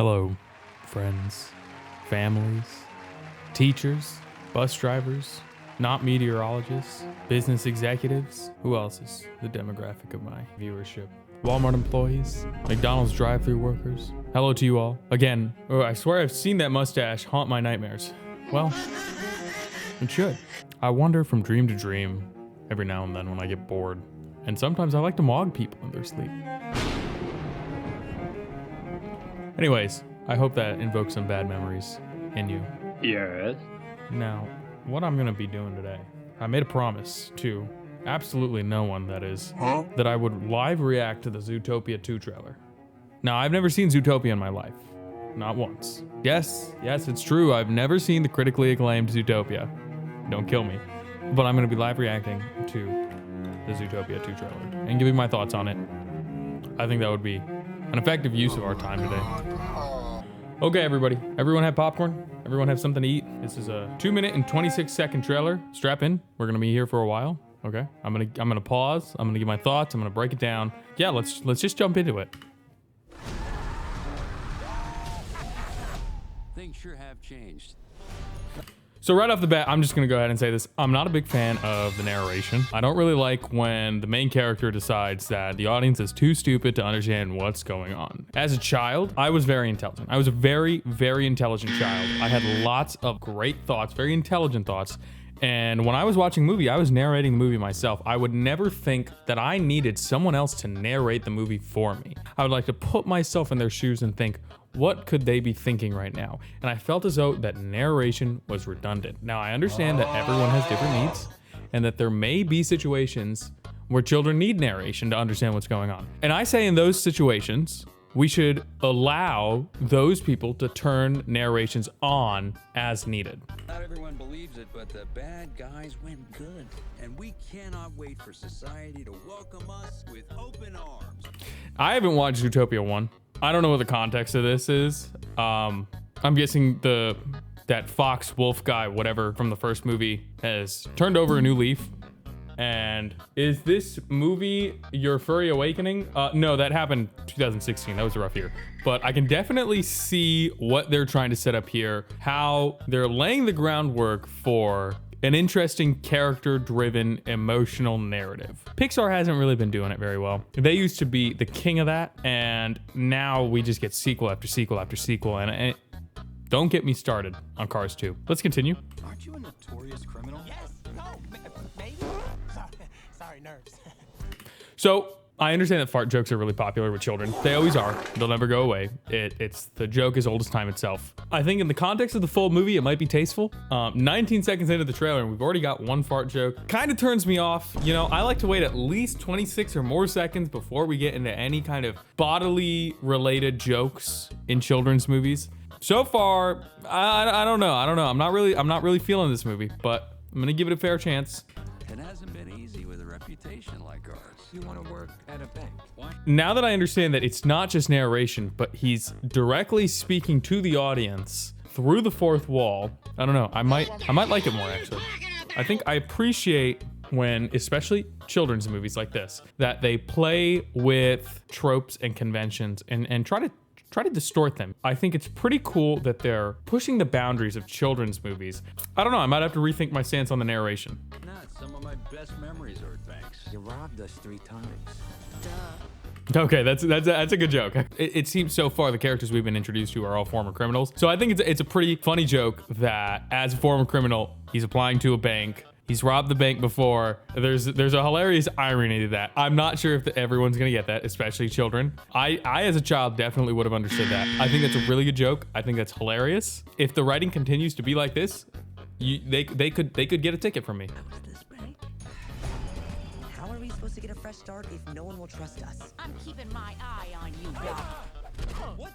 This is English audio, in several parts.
Hello, friends, families, teachers, bus drivers, not meteorologists, business executives. Who else is the demographic of my viewership? Walmart employees, McDonald's drive-thru workers. Hello to you all. Again, I swear I've seen that mustache haunt my nightmares. Well, it should. I wander from dream to dream every now and then when I get bored. And sometimes I like to mog people in their sleep. Anyways, I hope that invokes some bad memories in you. Yes. Now, what I'm gonna be doing today, I made a promise to absolutely no one, that I would live react to the Zootopia 2 trailer. Now, I've never seen Zootopia in my life. Not once. Yes, it's true. I've never seen the critically acclaimed Zootopia. Don't kill me. But I'm gonna be live reacting to the Zootopia 2 trailer and giving my thoughts on it. I think that would be an effective use of our time today. Okay, everybody. Everyone have popcorn? Everyone have something to eat? This is a 2-minute and 26-second trailer. Strap in. We're gonna be here for a while. Okay. I'm gonna pause. I'm gonna give my thoughts. I'm gonna break it down. Yeah, let's just jump into it. Things sure have changed. So right off the bat, I'm just gonna go ahead and say this. I'm not a big fan of the narration. I don't really like when the main character decides that the audience is too stupid to understand what's going on. As a child, I was very intelligent. I was a very, very intelligent child. I had lots of great thoughts, very intelligent thoughts. And when I was watching a movie, I was narrating the movie myself. I would never think that I needed someone else to narrate the movie for me. I would like to put myself in their shoes and think, what could they be thinking right now? And I felt as though that narration was redundant. Now, I understand that everyone has different needs and that there may be situations where children need narration to understand what's going on. And I say in those situations, we should allow those people to turn narrations on as needed. Not everyone believes it, but the bad guys win good. And we cannot wait for society to welcome us with open arms. I haven't watched Zootopia 1. I don't know what the context of this is. I'm guessing that Fox Wolf guy, whatever, from the first movie has turned over a new leaf. And is this movie Your Furry Awakening? No, that happened 2016. That was a rough year. But I can definitely see what they're trying to set up here, how they're laying the groundwork for an interesting character-driven emotional narrative. Pixar hasn't really been doing it very well. They used to be the king of that, and now we just get sequel after sequel after sequel, and don't get me started on Cars 2. Let's continue. Aren't you a notorious criminal? Yes, no, maybe. Sorry, nerves. So, I understand that fart jokes are really popular with children. They always are. They'll never go away. It's the joke as old as time itself. I think in the context of the full movie, it might be tasteful. 19 seconds into the trailer, and we've already got one fart joke. Kind of turns me off. You know, I like to wait at least 26 or more seconds before we get into any kind of bodily related jokes in children's movies. So far, I don't know. I'm not really feeling this movie, but I'm gonna give it a fair chance. It hasn't been easy with a reputation like ours. You want to work at a bank? Why? Now that I understand that it's not just narration, but he's directly speaking to the audience through the fourth wall, I don't know. I might like it more, actually. I think I appreciate when, especially children's movies like this, that they play with tropes and conventions and try to distort them. I think it's pretty cool that they're pushing the boundaries of children's movies. I don't know, I might have to rethink my stance on the narration. Not some of my best memories are at banks. You robbed us 3 times. Okay, that's a good joke. It seems so far the characters we've been introduced to are all former criminals. So I think it's a pretty funny joke that as a former criminal, he's applying to a bank. He's robbed the bank before. There's a hilarious irony to that. I'm not sure if everyone's gonna get that, especially children. I as a child definitely would have understood that. I think that's a really good joke. I think that's hilarious. If the writing continues to be like this, they could get a ticket from me. This bank? How are we supposed to get a fresh start if no one will trust us? I'm keeping my eye on you, Doc.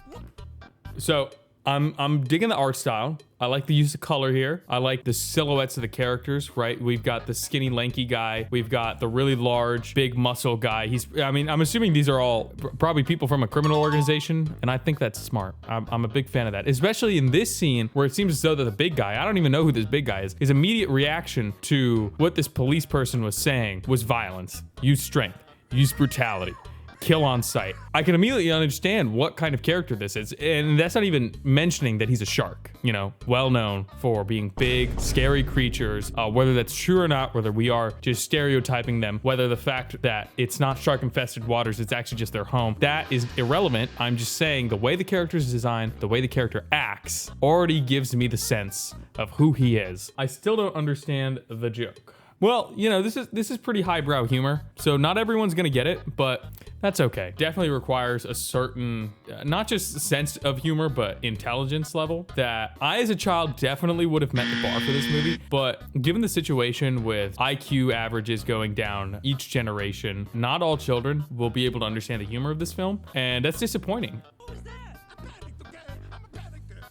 So I'm digging the art style. I like the use of color here. I like the silhouettes of the characters, right? We've got the skinny, lanky guy. We've got the really large, big muscle guy. I'm assuming these are all probably people from a criminal organization, and I think that's smart. I'm a big fan of that, especially in this scene where it seems as though that the big guy, I don't even know who this big guy is, his immediate reaction to what this police person was saying was violence. Use strength. Use brutality. kill on sight. I can immediately understand what kind of character this is. And that's not even mentioning that he's a shark, you know, well known for being big, scary creatures. Whether that's true or not, whether we are just stereotyping them, whether the fact that it's not shark infested waters, it's actually just their home, that is irrelevant. I'm just saying the way the character is designed, the way the character acts already gives me the sense of who he is. I still don't understand the joke. Well, you know, this is pretty highbrow humor, so not everyone's gonna get it, but that's okay. Definitely requires a certain, not just sense of humor, but intelligence level that I, as a child, definitely would have met the bar for this movie. But given the situation with IQ averages going down each generation, not all children will be able to understand the humor of this film, and that's disappointing. Who's that? I panicked, okay? I'm a panicker.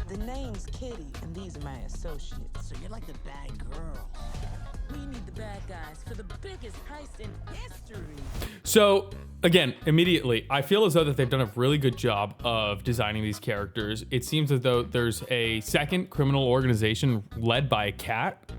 The name's Kitty, and these are my associates. So you're like the bad girl. We need the bad guys for the biggest heist in history. So again, immediately, I feel as though that they've done a really good job of designing these characters. It seems as though there's a second criminal organization led by a cat.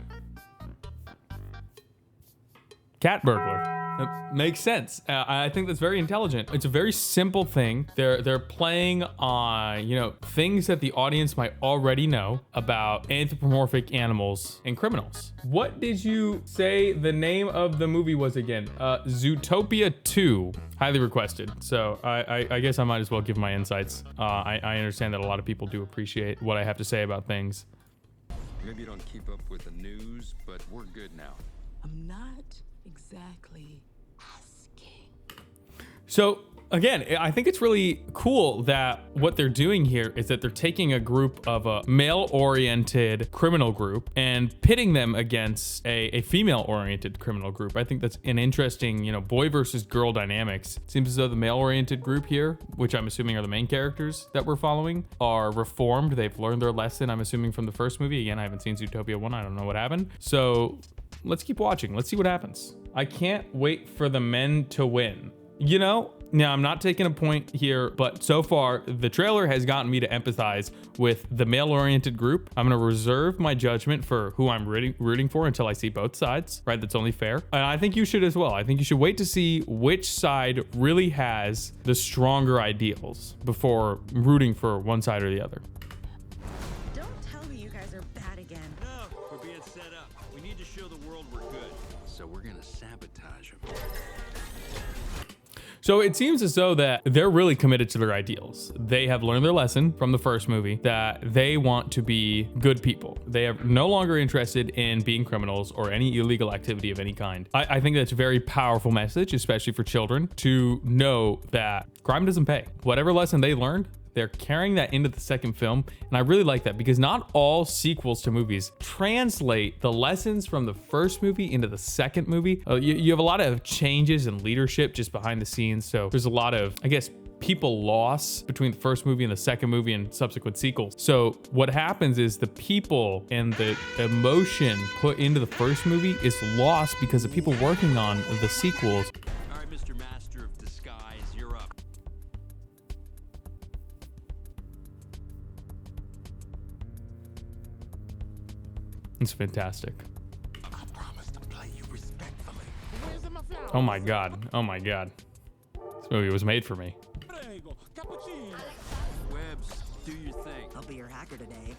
Cat burglar. That makes sense. I think that's very intelligent. It's a very simple thing. They're playing on, you know, things that the audience might already know about anthropomorphic animals and criminals. What did you say the name of the movie was again? Zootopia 2. Highly requested. So I guess I might as well give my insights. I understand that a lot of people do appreciate what I have to say about things. Maybe you don't keep up with the news, but we're good now. I'm not exactly asking. So again, I think it's really cool that what they're doing here is that they're taking a group of a male-oriented criminal group and pitting them against a female-oriented criminal group. I think that's an interesting, you know, boy versus girl dynamics. Seems as though the male-oriented group here, which I'm assuming are the main characters that we're following, are reformed. They've learned their lesson, I'm assuming, from the first movie. Again, I haven't seen Zootopia 1. I don't know what happened. So let's keep watching. Let's see what happens. I can't wait for the men to win. You know, now I'm not taking a point here, but so far the trailer has gotten me to empathize with the male-oriented group. I'm gonna reserve my judgment for who I'm rooting for until I see both sides, right? That's only fair. And I think you should as well. I think you should wait to see which side really has the stronger ideals before rooting for one side or the other. Don't tell me you guys are bad again. No, we're being set up. We need to show the world we're good. So we're gonna sabotage them. So it seems as though that they're really committed to their ideals. They have learned their lesson from the first movie that they want to be good people. They are no longer interested in being criminals or any illegal activity of any kind. I think that's a very powerful message, especially for children, to know that crime doesn't pay. Whatever lesson they learned, they're carrying that into the second film, and I really like that because not all sequels to movies translate the lessons from the first movie into the second movie. You have a lot of changes in leadership just behind the scenes, so there's a lot of, I guess, people loss between the first movie and the second movie and subsequent sequels. So what happens is the people and the emotion put into the first movie is lost because the people working on the sequels. All right, Mr. Master of Disguise, you're up. It's fantastic. I promise to play you respectfully. Where's my flower? Oh my God. Oh my God. This movie was made for me. Prego, cappuccino. Webbs, do your thing. I'll be your hacker today.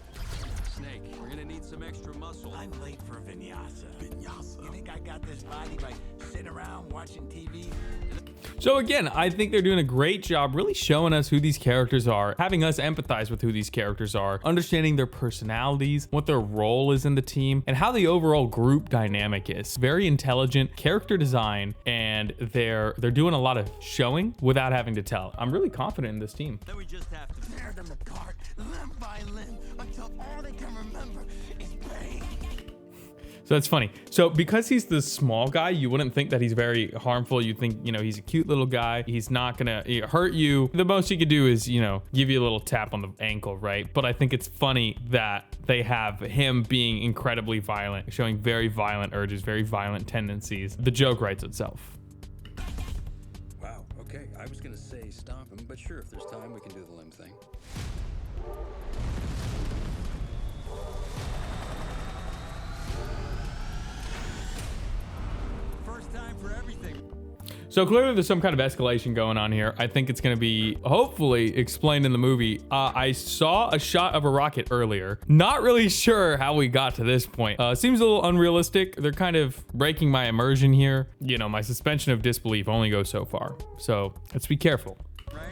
Snake, we're gonna need some extra muscle. I'm late for vinyasa. Vinyasa? You think I got this body by sitting around watching TV? So again, I think they're doing a great job really showing us who these characters are, having us empathize with who these characters are, understanding their personalities, what their role is in the team, and how the overall group dynamic is. Very intelligent character design, and they're doing a lot of showing without having to tell. I'm really confident in this team. Then we just have to Tear them apart, limb by limb, until all they can remember is pain. So that's funny. So because he's the small guy, you wouldn't think that he's very harmful. You think, you know, he's a cute little guy. He's not gonna hurt you. The most he could do is, you know, give you a little tap on the ankle, right? But I think it's funny that they have him being incredibly violent, showing very violent urges, very violent tendencies. The joke writes itself. Wow, okay. I was gonna say stop him, but sure, if there's time, we can do the limb thing. First time for everything. So clearly there's some kind of escalation going on here. I think it's going to be hopefully explained in the movie. I saw a shot of a rocket earlier. Not really sure how we got to this point. Seems a little unrealistic. They're kind of breaking my immersion here. You know, my suspension of disbelief only goes so far. So let's be careful. Right?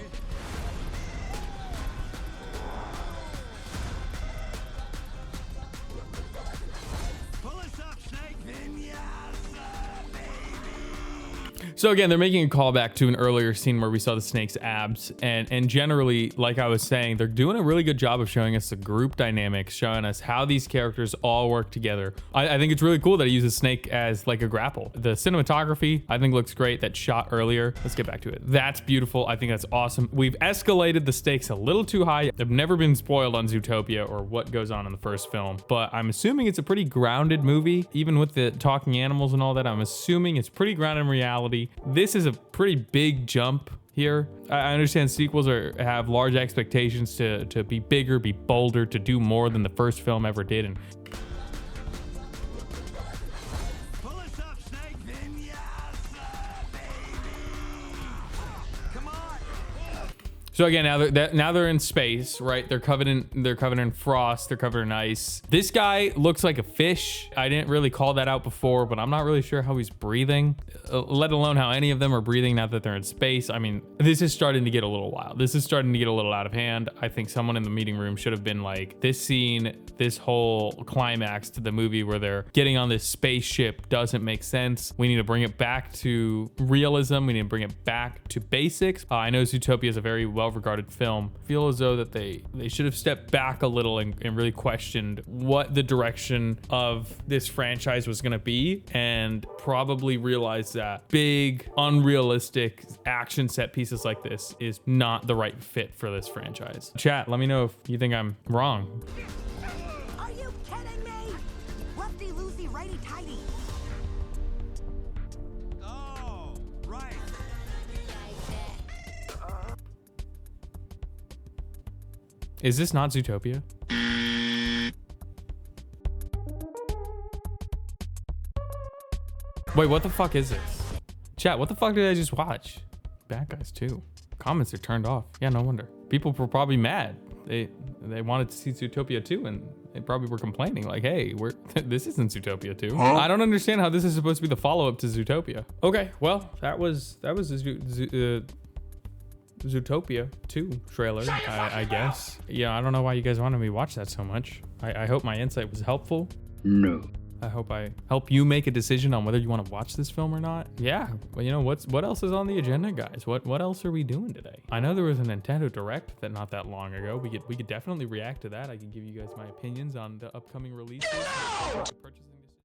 Pull us up, Snake. Vinyasa, baby. So again, they're making a callback to an earlier scene where we saw the snake's abs, and generally, like I was saying, they're doing a really good job of showing us the group dynamics, showing us how these characters all work together. I think it's really cool that it uses Snake as like a grapple. The cinematography, I think, looks great. That shot earlier, let's get back to it. That's beautiful. I think that's awesome. We've escalated the stakes a little too high. I've never been spoiled on Zootopia or what goes on in the first film, but I'm assuming it's a pretty grounded movie, even with the talking animals and all that. I'm assuming it's pretty grounded in reality. This is a pretty big jump here. I understand sequels have large expectations to be bigger, be bolder, to do more than the first film ever did. And Pull us up, Snake. Vinyasa, baby. Come on. so again, now they're in space, right? They're covered in frost, they're covered in ice. This guy looks like a fish. I didn't really call that out before, but I'm not really sure how he's breathing, let alone how any of them are breathing now that they're in space. I mean, this is starting to get a little wild. This is starting to get a little out of hand. I think someone in the meeting room should have been like, this scene, this whole climax to the movie where they're getting on this spaceship doesn't make sense. We need to bring it back to realism. We need to bring it back to basics. I know Zootopia is a very well-regarded film. I feel as though that they should have stepped back a little and really questioned what the direction of this franchise was going to be, and probably realized that big, unrealistic action set pieces like this is not the right fit for this franchise. Chat, let me know if you think I'm wrong. Are you kidding me? Lefty loosey, righty tighty. Oh, right. Is this not Zootopia? Wait, what the fuck is this? Chat, what the fuck did I just watch? Bad Guys 2. Comments are turned off. Yeah, no wonder. People were probably mad. They wanted to see Zootopia 2, and they probably were complaining like, hey, this isn't Zootopia 2. Huh? I don't understand how this is supposed to be the follow-up to Zootopia. Okay, well, that was the Zootopia 2 trailer, I guess. Yeah, I don't know why you guys wanted me to watch that so much. I hope my insight was helpful. No. I hope I help you make a decision on whether you want to watch this film or not. Yeah, well, you know, what else is on the agenda, guys? What else are we doing today? I know there was a Nintendo Direct that not that long ago. We could definitely react to that. I can give you guys my opinions on the upcoming releases. No! Purchasing